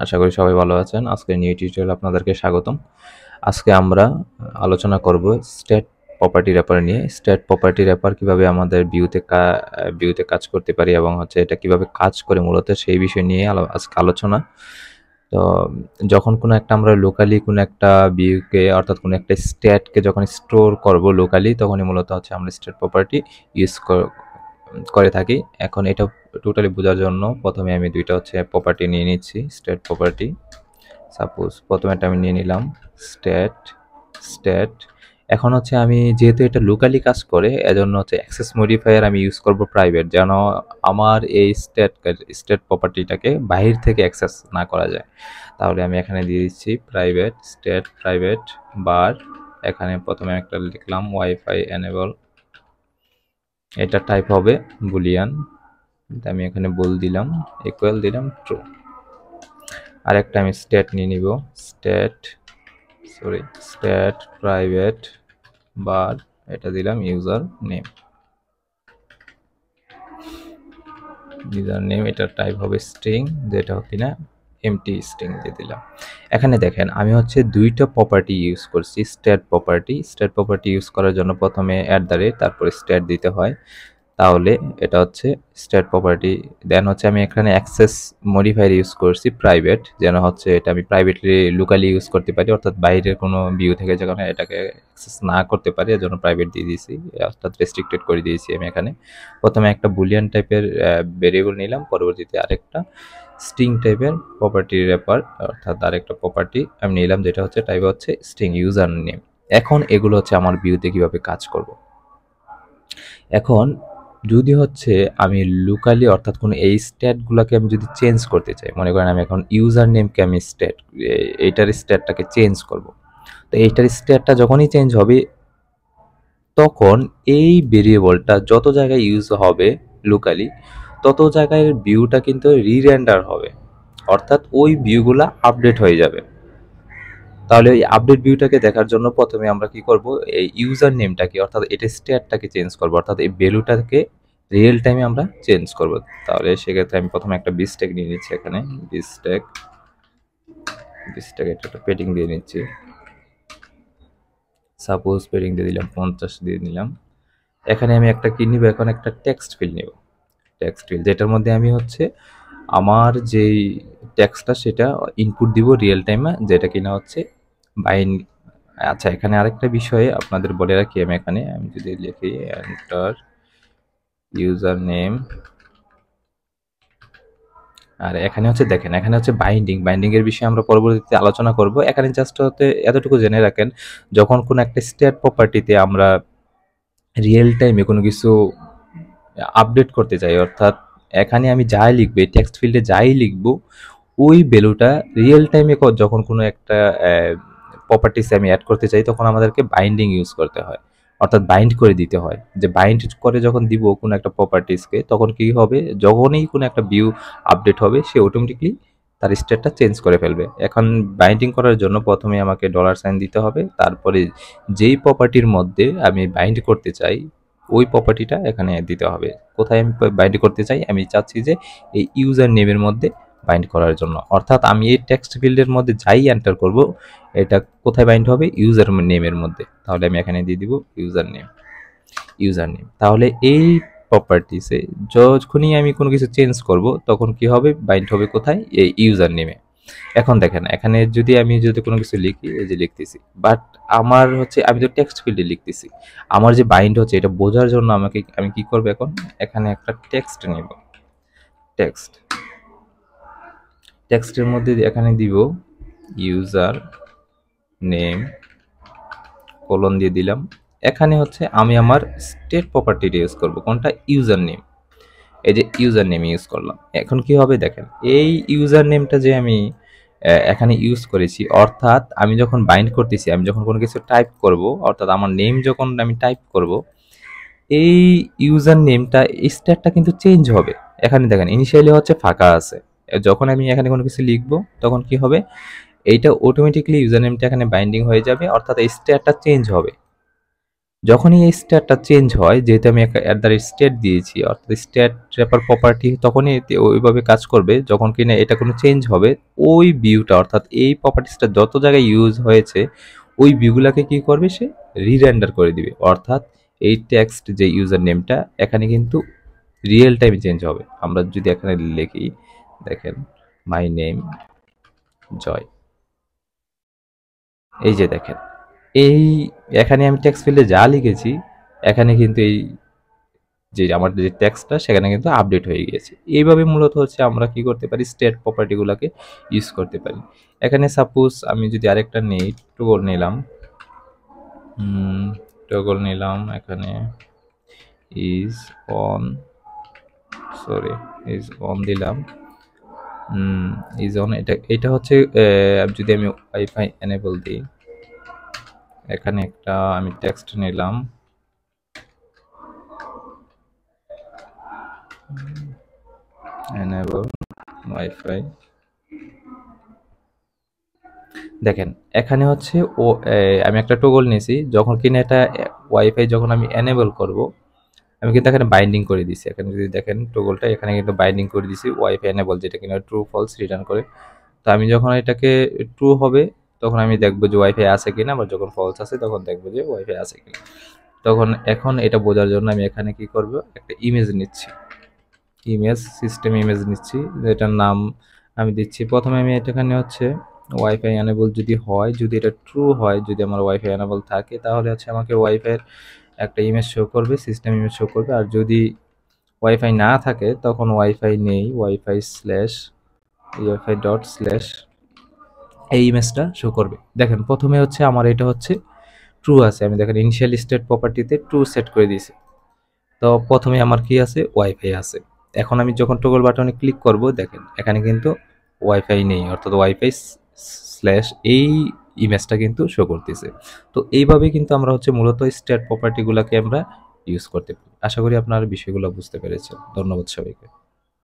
আশা করি সবাই ভালো আছেন। আজকের নিউ টিউটোরিয়ালে আপনাদেরকে স্বাগতম। আজকে আমরা আলোচনা করব স্ট্যাট প্রপার্টি র্যাপার নিয়ে। স্ট্যাট প্রপার্টি র্যাপার কিভাবে আমাদের ভিউতে কাজ করতে পারি এবং হচ্ছে এটা কিভাবে কাজ করে মূলত সেই বিষয় নিয়ে আজকে আলোচনা। তো যখন কোনো একটা আমরা লোকালি কোনো একটা ভিউকে অর্থাৎ কোনো একটা স্ট্যাটকে যখন স্টোর করব লোকালি, তখনই মূলত হচ্ছে আমরা স্ট্যাট প্রপার্টি ইউজ করে থাকি। এখন এটা টোটালি বোঝার জন্য প্রথমে আমি দুইটা হচ্ছে প্রপার্টি নিয়ে নিচ্ছি। স্ট্যাট প্রপার্টি, সাপোজ প্রথমে একটা আমি নিয়ে নিলাম স্ট্যাট স্ট্যাট। এখন হচ্ছে আমি যেহেতু এটা লোকালি কাজ করে, এজন্য হচ্ছে অ্যাক্সেস মডিফায়ার আমি ইউজ করব প্রাইভেট, যেন আমার এই স্ট্যাট প্রপার্টিটাকে বাহির থেকে অ্যাক্সেস না করা যায়। তাহলে আমি এখানে দিয়ে দিচ্ছি প্রাইভেট স্ট্যাট প্রাইভেট বার। এখানে প্রথমে একটা লিখলাম ওয়াইফাই এনেবল, এটা টাইপ হবে বুলিয়ান। আমি এখানে বল দিলাম, ইকুয়াল দিলাম ট্রু। আর একটা আমি স্ট্যাট নিয়ে নিব, স্ট্যাট প্রাইভেট বার, এটা দিলাম ইউজার নেম। এটা টাইপ হবে স্ট্রিং, যেটা কিনা এমটি স্ট্রিং দিয়ে দিলাম। এখানে দেখেন আমি হচ্ছে দুইটা প্রপার্টি ইউজ করছি। স্ট্যাট প্রপার্টি ইউজ করার জন্য প্রথমে তারপরে স্ট্যাট দিতে হয়। তাহলে এটা হচ্ছে স্ট্যাট প্রপার্টি। দেন হচ্ছে আমি এখানে অ্যাক্সেস মডিফায়ার ইউজ করছি প্রাইভেট, যেন হচ্ছে এটা আমি প্রাইভেটলি লোকালি ইউজ করতে পারি, অর্থাৎ বাইরের কোনো ভিউ থেকে যখন এটাকে অ্যাক্সেস না করতে পারি, এর জন্য প্রাইভেট দিয়ে দিয়েছি, অর্থাৎ রেস্ট্রিক্টেড করে দিয়েছি। আমি এখানে প্রথমে একটা বুলিয়ান টাইপের ভেরিয়েবল নিলাম, পরবর্তীতে আরেকটা স্ট্রিং টাইপের প্রপার্টি র্যাপার, অর্থাৎ আরেকটা প্রপার্টি আমি নিলাম, যেটা হচ্ছে টাইপ হচ্ছে স্ট্রিং ইউজার নেম। এখন এগুলো হচ্ছে আমার ভিউতে কিভাবে কাজ করব। এখন যদি হচ্ছে আমি লোকালি অর্থাৎ কোনো এই স্ট্যাটগুলোকে আমি যদি চেঞ্জ করতে চাই, মনে করেন আমি এখন ইউজার নেমকে আমি এইটার স্ট্যাটটাকে চেঞ্জ করব। তো এইটার স্ট্যাটটা যখনই চেঞ্জ হবে, তখন এই ভেরিয়েবলটা যত জায়গায় ইউজ হবে লোকালি, তত জায়গায় ভিউটা কিন্তু রিরেন্ডার হবে, অর্থাৎ ওই ভিউগুলা আপডেট হয়ে যাবে। তাহলে এই আপডেট ভিউটাকে দেখার জন্য প্রথমে আমরা কি করব, এই ইউজার নেমটাকে অর্থাৎ এটা স্ট্যাটটাকে চেঞ্জ করব, অর্থাৎ এই ভ্যালুটাকে রিয়েল টাইমে আমরা চেঞ্জ করব। তাহলে সেক্ষেত্রে আমি প্রথমে একটা বিস্টেক নিয়ে নিচ্ছি, এখানে বিস্টেক একটা পেডিং দিয়ে নিচ্ছি, সাপোজ পেডিং দিয়ে দিলাম 50 দিয়ে নিলাম। এখানে আমি একটা কি নিব, এখন একটা টেক্সট ফিল্ড নিব, টেক্সট ফিল্ড যেটার মধ্যে আমি হচ্ছে আমার যেই টেক্সটটা সেটা ইনপুট দিব রিয়েল টাইমে, যেটা কিনা হচ্ছে বাইন। আচ্ছা, এখানে আরেকটা বিষয়ে আপনাদের বলে রাখি, আমি যদি লিখি এন্টার ইউজার নেম, আর এখানে হচ্ছে দেখেন, এখানে হচ্ছে বাইন্ডিং এর বিষয়ে আমরা পরবর্তীতে আলোচনা করব। এখানে জাস্ট হতে এতটুকু জেনে রাখেন, যখন কোন একটা স্ট্যাট প্রপার্টিতে আমরা রিয়েল টাইমে কোনো কিছু আপডেট করতে চাই, অর্থাৎ এখানে আমি যাই লিখবো, টেক্সট ফিল্ডে যাই লিখবো, ওই ভ্যালুটা রিয়েল টাইমে যখন কোনো একটা প্রপার্টিস আমি অ্যাড করতে চাই, তখন আমাদেরকে বাইন্ডিং ইউজ করতে হয়, অর্থাৎ বাইন্ড করে দিতে হয়। যে বাইন্ড করে যখন দিব কোনো একটা প্রপার্টিসকে, তখন কি হবে, যখনই কোনো একটা ভিউ আপডেট হবে, সে অটোমেটিকলি তার স্টেটটা চেঞ্জ করে ফেলবে। এখন বাইন্ডিং করার জন্য প্রথমে আমাকে $সাইন দিতে হবে, তারপরে যেই প্রপার্টির মধ্যে আমি বাইন্ড করতে চাই ওই প্রপার্টিটা এখানে দিতে হবে। কোথায় আমি বাইন্ড করতে চাই, আমি চাচ্ছি যে এই ইউজার নেমের মধ্যে বাইন্ড করার জন্য, অর্থাৎ আমি এই টেক্সট ফিল্ডের মধ্যে যাই এন্টার করব, এটা কোথায় বাইন্ড হবে, ইউজার নেমের মধ্যে। তাহলে আমি এখানে দিয়ে দিব ইউজার নেম। তাহলে এই প্রপার্টিসে যখনই আমি কোনো কিছু চেঞ্জ করব, তখন কি হবে, বাইন্ড হবে কোথায়, এই ইউজার নেমে। এখন দেখেন, এখানে আমি যদি কোনো কিছু লিখি, এই যে লিখতেছি, বাট আমার হচ্ছে আমি তো টেক্সট ফিল্ডে লিখতেছি, আমার যে বাইন্ড হচ্ছে এটা বোঝার জন্য আমি কি করব, এখন এখানে একটা টেক্সট নেব, টেক্সটের মধ্যে এখানে দিব ইউজার নেম কোলন দিয়ে দিলাম। এখানে হচ্ছে আমি আমার স্টেট প্রপার্টিটা ইউজ করব, কোনটা, ইউজার নেম। এই যে ইউজার নেম ইউজ করলাম। এখন কি হবে দেখেন, এই ইউজার নেমটা যে আমি এখানে ইউজ করেছি, অর্থাৎ আমি যখন বাইন্ড করতেছি, আমি যখন কোনো কিছু টাইপ করব, অর্থাৎ আমার নেম যখন আমি টাইপ করব, এই ইউজার নেমটা স্ট্যাটটা কিন্তু চেঞ্জ হবে। এখানে দেখেন ইনিশিয়ালি হচ্ছে ফাঁকা আছে, যখন আমি এখানে কোনো কিছু লিখবো, তখন কি হবে, এইটা অটোমেটিকলি ইউজার নেমটা এখানে বাইন্ডিং হয়ে যাবে, অর্থাৎ এই স্ট্যাটটা চেঞ্জ হবে। যখনই এই স্টেটটা চেঞ্জ হয়, যেহেতু আমি একটা অ্যাট দ্য রেট স্টেট দিয়েছি, অর্থাৎ স্টেট র্যাপার প্রপার্টি তখনই ওইভাবে কাজ করবে যখন কিনা এটা কোনো চেঞ্জ হবে, ওই ভিউটা অর্থাৎ এই প্রপার্টিসটা যত জায়গায় ইউজ হয়েছে ওই ভিউগুলোকে কি করবে, সে রিরেন্ডার করে দিবে। অর্থাৎ এই টেক্সট যে ইউজার নেমটা এখানে কিন্তু রিয়েল টাইমে চেঞ্জ হবে। আমরা যদি এখানে লিখি, দেখেন মাই নেম জয়, এই যে দেখেন এই এখানে আমি টেক্সট ফিল্ডে যা লিখেছি এখানে কিন্তু এই যে আমার যে টেক্সটটা সেখানে কিন্তু আপডেট হয়ে গিয়েছে। এইভাবে মূলত হচ্ছে আমরা কি করতে পারি, স্টেট প্রপার্টিগুলোকে ইউজ করতে পারি। এখানে সাপোজ আমি যদি আরেকটা নেই, টগল নিলাম, এখানে is on, sorry is on দিলাম, ইজ অন, এটা হচ্ছে যদি আমি ওয়াইফাই এনেবল দিই, এখানে একটা আমি টেক্সট নিলাম, এনেবল ওয়াইফাই, দেখেন এখানে হচ্ছে ও আমি একটা টগল নিয়েছি, যখন কিনা এটা ওয়াইফাই যখন আমি এনেবল করব, আমি কিন্তু এখানে বাইন্ডিং করে দিছি। এখানে যদি দেখেন টগলটা এখানে কিন্তু বাইন্ডিং করে দিছি ওয়াইফাই এনেবল, যেটা কিনা ট্রু ফলস রিটার্ন করে। তো আমি যখন এটাকে ট্রু হবে তখন আমি দেখবো যে ওয়াইফাই আছে কিনা, বা যখন ফলস আছে তখন দেখবো যে ওয়াইফাই আছে কিনা। তখন এখন এটা বোঝার জন্য আমি এখানে কি করব, একটা ইমেজ নিচ্ছি, ইমেজ সিস্টেম ইমেজ নিচ্ছি, যেটার নাম আমি দিচ্ছি, প্রথমে আমি এখানে হচ্ছে ওয়াইফাই এনেবল যদি হয়, যদি এটা ট্রু হয়, যদি আমার ওয়াইফাই এনেবল থাকে তাহলে হচ্ছে আমাকে ওয়াইফাইয়ের একটা ইমেজ শো করবে, সিস্টেম ইমেজ শো করবে। আর যদি ওয়াইফাই না থাকে তখন ওয়াইফাই নেই, ওয়াইফাই ডট স্ল্যাশ এই ইমেজটা শো করবে। দেখেন প্রথমে হচ্ছে আমার এটা হচ্ছে ট্রু আছে, আমি দেখেন ইনিশিয়াল স্টেট প্রপার্টিতে ট্রু সেট করে দিয়েছি। তো প্রথমে আমার কি আছে, ওয়াইফাই আছে। এখন আমি যখন টগল বাটনে ক্লিক করব, দেখেন এখানে কিন্তু ওয়াইফাই নেই, অর্থাৎ ওয়াইফাই স্ল্যাশ এই ইমেজটা কিন্তু শো করতেছে। তো এইভাবে কিন্তু আমরা হচ্ছে মূলত স্টেট প্রপার্টিগুলোকে আমরা ইউজ করতে পারি। আশা করি আপনারা বিষয়গুলো বুঝতে পেরেছেন। ধন্যবাদ সবাইকে।